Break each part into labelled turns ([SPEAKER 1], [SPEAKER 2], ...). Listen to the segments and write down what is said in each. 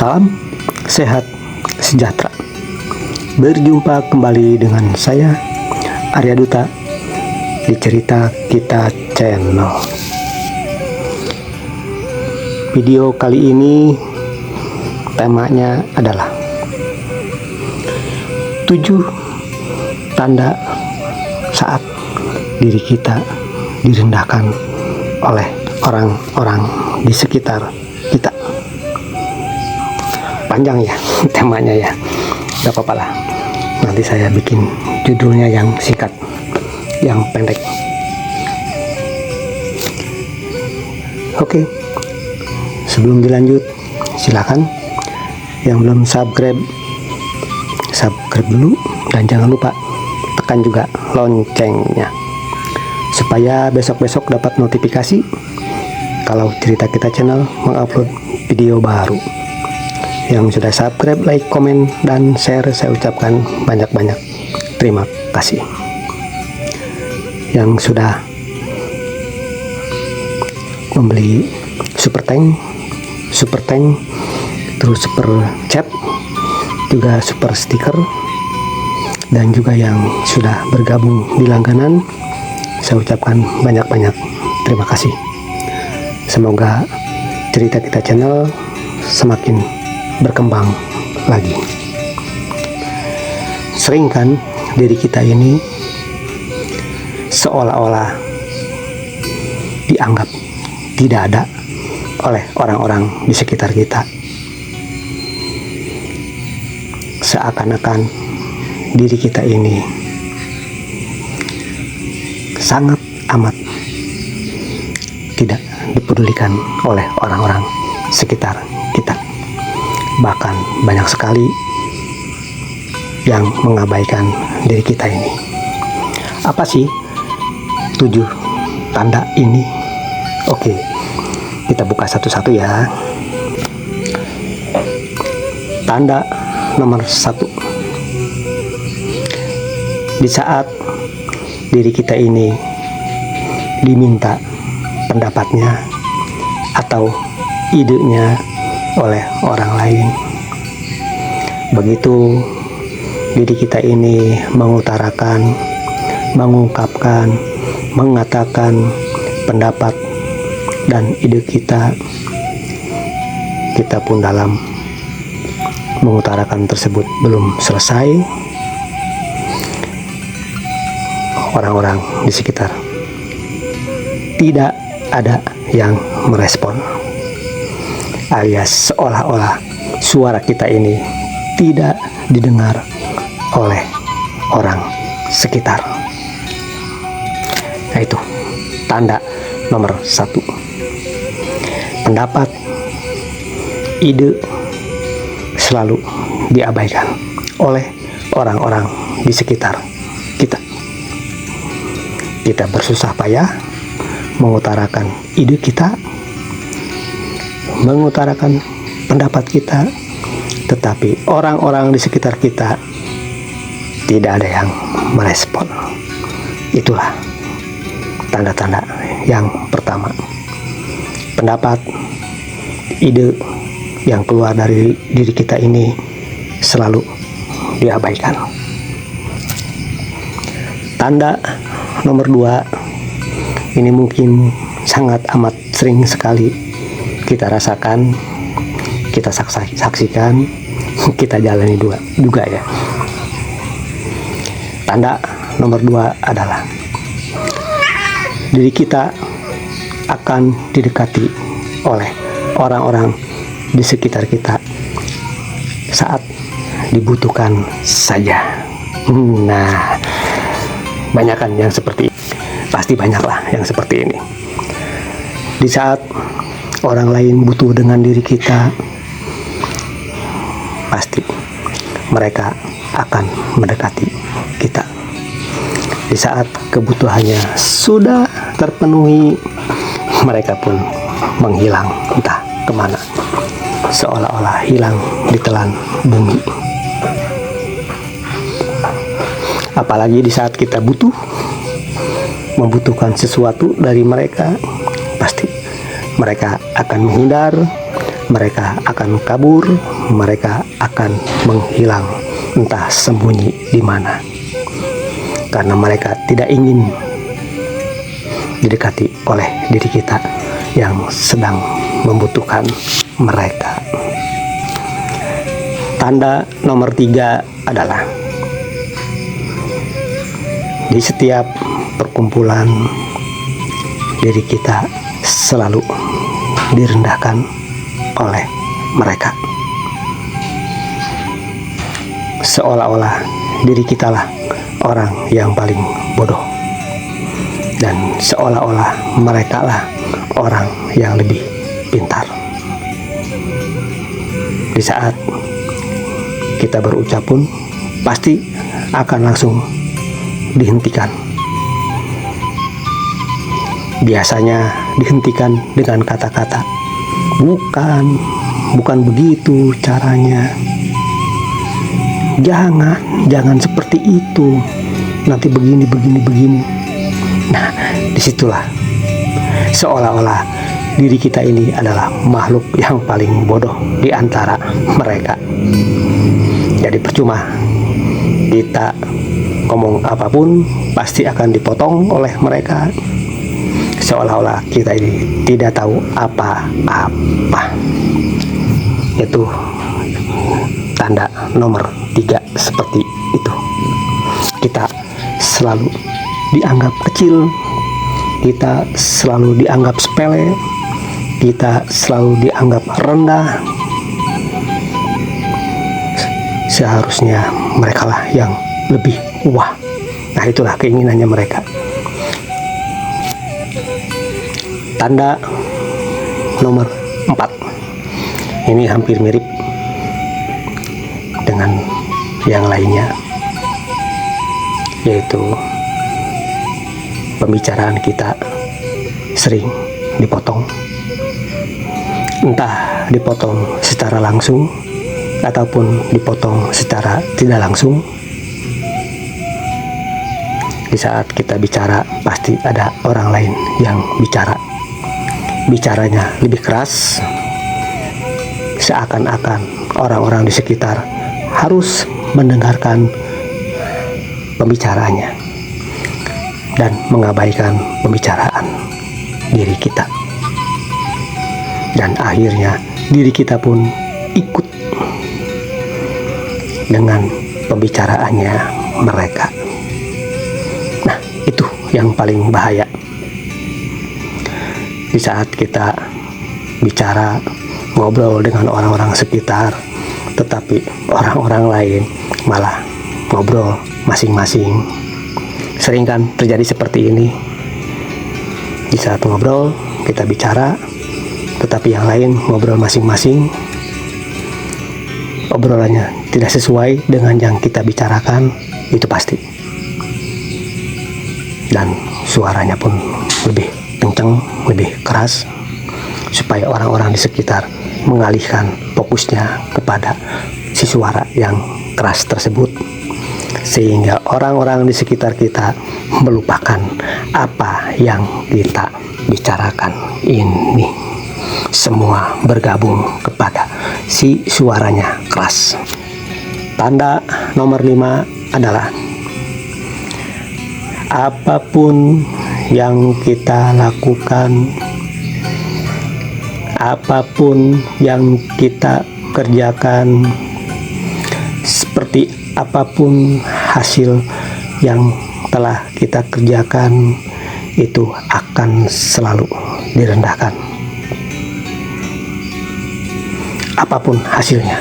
[SPEAKER 1] Salam sehat sejahtera. Berjumpa kembali dengan saya Arya Duta di Cerita Kita Channel. Video kali ini temanya adalah 7 tanda saat diri kita direndahkan oleh orang-orang di sekitar kita. Panjang ya temanya ya, gak apa-apa lah, nanti saya bikin judulnya yang singkat, yang pendek. Oke, sebelum dilanjut silakan yang belum subscribe dulu, dan jangan lupa tekan juga loncengnya supaya besok-besok dapat notifikasi kalau Cerita Kita Channel mengupload video baru. Yang sudah subscribe, like, komen, dan share, saya ucapkan banyak-banyak terima kasih. Yang sudah membeli super tank, terus super chat, juga super stiker, dan juga yang sudah bergabung di langganan, saya ucapkan banyak-banyak terima kasih. Semoga Cerita Kita Channel semakin berkembang lagi. Sering kan diri kita ini seolah-olah dianggap tidak ada oleh orang-orang di sekitar kita. Seakan-akan diri kita ini sangat amat tidak dipedulikan oleh orang-orang sekitar kita. Bahkan banyak sekali yang mengabaikan diri kita ini. Apa sih 7 tanda ini? Oke, kita buka satu-satu ya. Tanda nomor 1. Di saat diri kita ini diminta pendapatnya atau idenya oleh orang lain, begitu diri kita ini mengutarakan, mengungkapkan, mengatakan pendapat dan ide kita pun dalam mengutarakan tersebut belum selesai, orang-orang di sekitar tidak ada yang merespon, alias seolah-olah suara kita ini tidak didengar oleh orang sekitar. Nah, itu tanda nomor 1. Pendapat, ide selalu diabaikan oleh orang-orang di sekitar kita. Kita bersusah payah mengutarakan ide kita, mengutarakan pendapat kita, tetapi orang-orang di sekitar kita tidak ada yang merespon. Itulah tanda-tanda yang pertama. Pendapat, ide yang keluar dari diri kita ini selalu diabaikan. Tanda nomor 2, ini mungkin sangat amat sering sekali kita rasakan, kita saksikan, kita jalani juga ya. Tanda nomor 2 adalah diri kita akan didekati oleh orang-orang di sekitar kita saat dibutuhkan saja. Nah, banyak kan yang seperti ini? Pasti banyaklah yang seperti ini. Di saat orang lain butuh dengan diri kita, pasti mereka akan mendekati kita. Di saat kebutuhannya sudah terpenuhi, mereka pun menghilang entah kemana, seolah-olah hilang di telan bumi. Apalagi di saat kita membutuhkan sesuatu dari mereka, pasti mereka akan menghindar, mereka akan kabur, mereka akan menghilang, entah sembunyi di mana, karena mereka tidak ingin didekati oleh diri kita yang sedang membutuhkan mereka. Tanda nomor 3 adalah di setiap perkumpulan diri kita selalu direndahkan oleh mereka, seolah-olah diri kitalah orang yang paling bodoh, dan seolah-olah mereka lah orang yang lebih pintar. Di saat kita berucap pun pasti akan langsung dihentikan. Biasanya dihentikan dengan kata-kata, bukan begitu caranya. Jangan seperti itu. Nanti begini. Nah, disitulah seolah-olah diri kita ini adalah makhluk yang paling bodoh di antara mereka. Jadi percuma kita ngomong apapun pasti akan dipotong oleh mereka, seolah-olah kita ini tidak tahu apa-apa. Itu tanda nomor 3 seperti itu. Kita selalu dianggap kecil, kita selalu dianggap sepele, kita selalu dianggap rendah. Seharusnya merekalah yang lebih wah. Nah, itulah keinginannya mereka. Tanda nomor 4 ini hampir mirip dengan yang lainnya, yaitu pembicaraan kita sering dipotong, entah dipotong secara langsung ataupun dipotong secara tidak langsung. Di saat kita bicara pasti ada orang lain yang bicaranya lebih keras, seakan-akan orang-orang di sekitar harus mendengarkan pembicaraannya dan mengabaikan pembicaraan diri kita, dan akhirnya diri kita pun ikut dengan pembicaraannya mereka. Nah, itu yang paling bahaya. Di saat kita bicara, ngobrol dengan orang-orang sekitar, tetapi orang-orang lain malah ngobrol masing-masing. Sering kan terjadi seperti ini. Di saat ngobrol, kita bicara, tetapi yang lain ngobrol masing-masing. Obrolannya tidak sesuai dengan yang kita bicarakan, itu pasti. Dan suaranya pun lebih kencang, lebih keras, supaya orang-orang di sekitar mengalihkan fokusnya kepada si suara yang keras tersebut, sehingga orang-orang di sekitar kita melupakan apa yang kita bicarakan ini. Semua bergabung kepada si suaranya keras. Tanda nomor 5 adalah apapun yang kita lakukan, apapun yang kita kerjakan, seperti apapun hasil yang telah kita kerjakan, itu akan selalu direndahkan. Apapun hasilnya,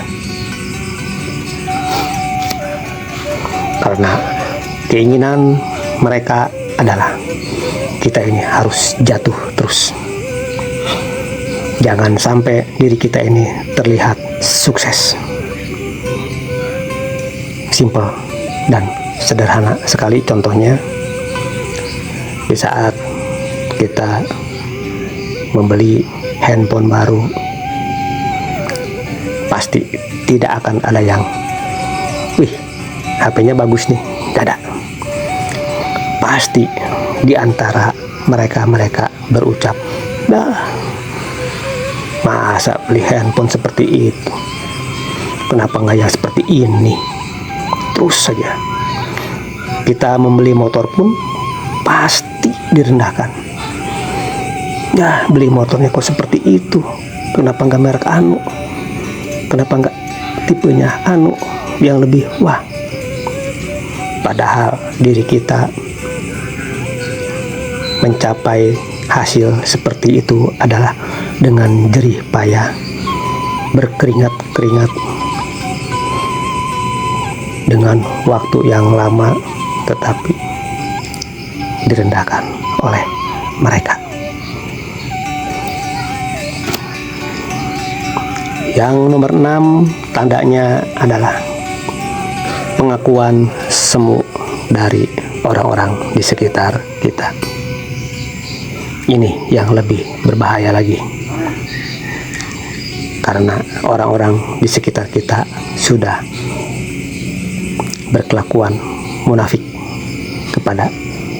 [SPEAKER 1] karena keinginan mereka adalah kita ini harus jatuh terus. Jangan sampai diri kita ini terlihat sukses. Simple dan sederhana sekali contohnya. Di saat kita membeli handphone baru, pasti tidak akan ada yang, wih, HP-nya bagus nih. Gak ada. Pasti di antara mereka berucap, nah, masa beli handphone seperti itu? kenapa nggak yang seperti ini? Terus saja kita membeli motor pun pasti direndahkan. Ya, beli motornya kok seperti itu, kenapa nggak merek anu, kenapa nggak tipenya anu yang lebih wah. Padahal diri kita mencapai hasil seperti itu adalah dengan jerih payah, berkeringat-keringat, dengan waktu yang lama, tetapi direndahkan oleh mereka. Yang nomor 6, tandanya adalah pengakuan semu dari orang-orang di sekitar kita. Ini yang lebih berbahaya lagi, karena orang-orang di sekitar kita sudah berkelakuan munafik kepada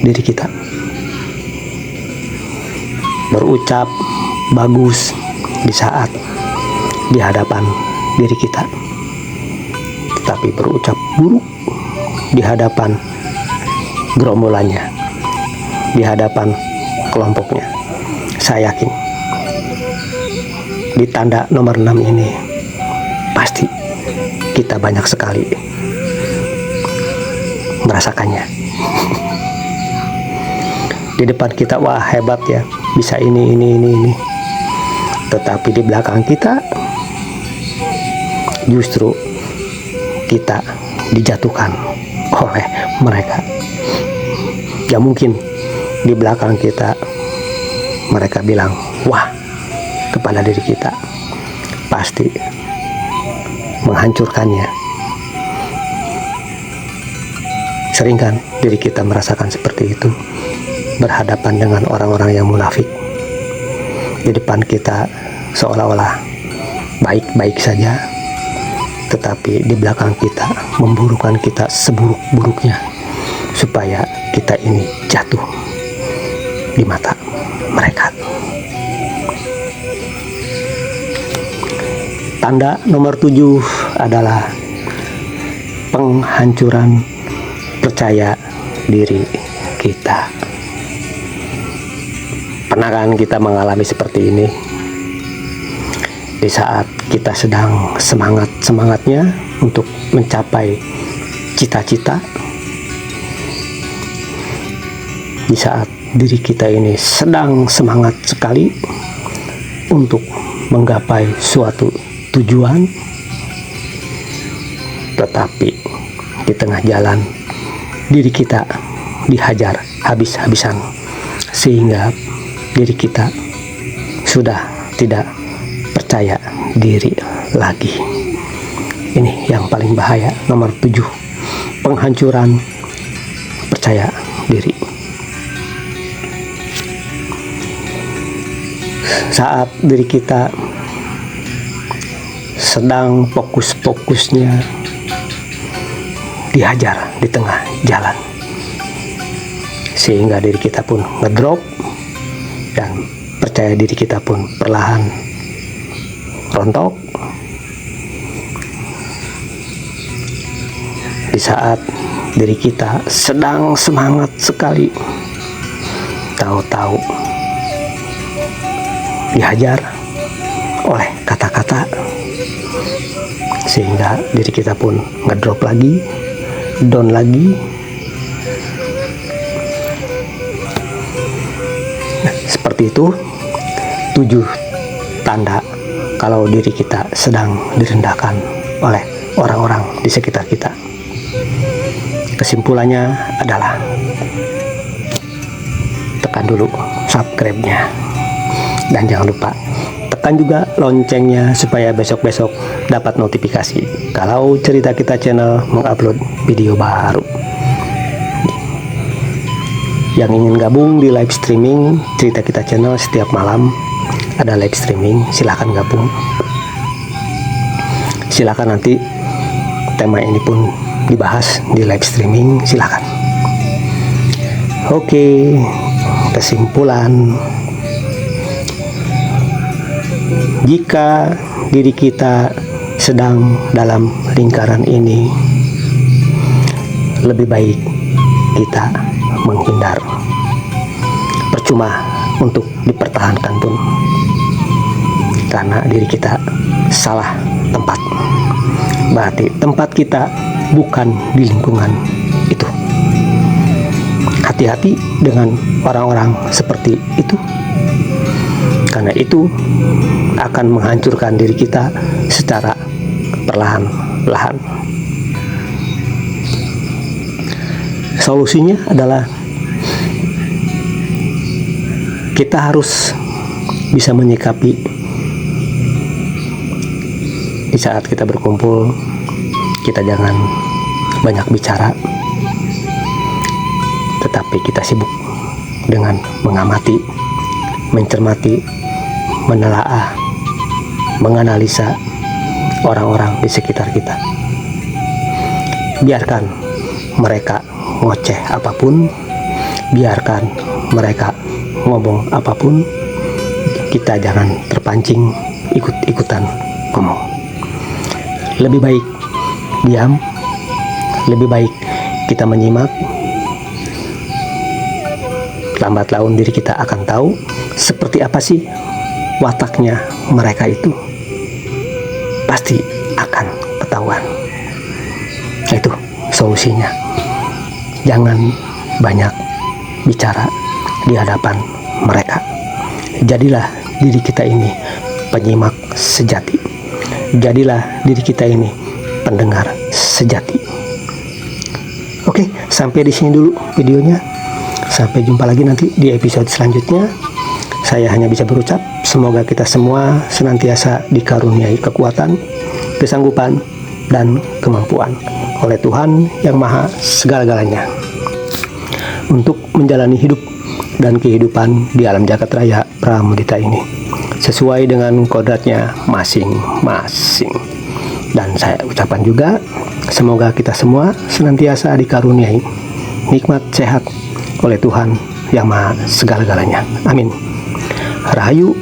[SPEAKER 1] diri kita, berucap bagus di saat di hadapan diri kita, tetapi berucap buruk di hadapan gerombolannya, di hadapan kelompoknya. Saya yakin di tanda nomor 6 ini pasti kita banyak sekali merasakannya. Di depan kita wah hebat ya, bisa ini. Tetapi di belakang kita justru kita dijatuhkan oleh mereka. Ya mungkin di belakang kita mereka bilang wah kepada diri kita, pasti menghancurkannya. Sering kan diri kita merasakan seperti itu, berhadapan dengan orang-orang yang munafik. Di depan kita seolah-olah baik-baik saja, tetapi di belakang kita memburukan kita seburuk-buruknya, supaya kita ini jatuh di mata mereka. Tanda nomor 7 adalah penghancuran percaya diri kita. Pernah kan kita mengalami seperti ini? Di saat kita sedang semangat-semangatnya untuk mencapai cita-cita, di saat diri kita ini sedang semangat sekali untuk menggapai suatu tujuan, tetapi di tengah jalan diri kita dihajar habis-habisan, sehingga diri kita sudah tidak percaya diri lagi. Ini yang paling bahaya, nomor 7, penghancuran percaya diri. Saat diri kita sedang fokus-fokusnya dihajar di tengah jalan, sehingga diri kita pun ngedrop dan percaya diri kita pun perlahan rontok. Di saat diri kita sedang semangat sekali, tahu-tahu dihajar oleh kata-kata, sehingga diri kita pun ngedrop lagi, down lagi. Nah, seperti itu 7 tanda kalau diri kita sedang direndahkan oleh orang-orang di sekitar kita. Kesimpulannya adalah tekan dulu subscribe-nya, dan jangan lupa tekan juga loncengnya supaya besok-besok dapat notifikasi kalau Cerita Kita Channel mengupload video baru. Yang ingin gabung di live streaming Cerita Kita Channel, setiap malam ada live streaming, silahkan gabung. Silahkan nanti tema ini pun dibahas di live streaming, silahkan. Oke, kesimpulan, jika diri kita sedang dalam lingkaran ini, lebih baik kita menghindar. Percuma untuk dipertahankan pun, karena diri kita salah tempat. Berarti tempat kita bukan di lingkungan itu. Hati-hati dengan orang-orang seperti itu, karena itu akan menghancurkan diri kita secara perlahan-lahan. Solusinya adalah kita harus bisa menyikapi di saat kita berkumpul. Kita jangan banyak bicara, tetapi kita sibuk dengan mengamati, mencermati, menelaah, menganalisa orang-orang di sekitar kita. Biarkan mereka ngoceh apapun, biarkan mereka ngomong apapun, kita jangan terpancing ikut-ikutan ngomong. Lebih baik diam, lebih baik kita menyimak. Lambat laun diri kita akan tahu seperti apa sih wataknya mereka itu. Pasti akan ketahuan. Itu solusinya. Jangan banyak bicara di hadapan mereka. Jadilah diri kita ini penyimak sejati. Jadilah diri kita ini pendengar sejati. Oke, sampai di sini dulu videonya. Sampai jumpa lagi nanti di episode selanjutnya. Saya hanya bisa berucap, semoga kita semua senantiasa dikaruniai kekuatan, kesanggupan, dan kemampuan oleh Tuhan Yang Maha Segala-galanya untuk menjalani hidup dan kehidupan di alam jagat raya Pramudita ini sesuai dengan kodratnya masing-masing. Dan saya ucapkan juga, semoga kita semua senantiasa dikaruniai nikmat sehat oleh Tuhan Yang Maha Segala-galanya. Amin. Rahayu,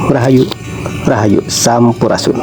[SPEAKER 1] rahayu, rahayu, sampurasun.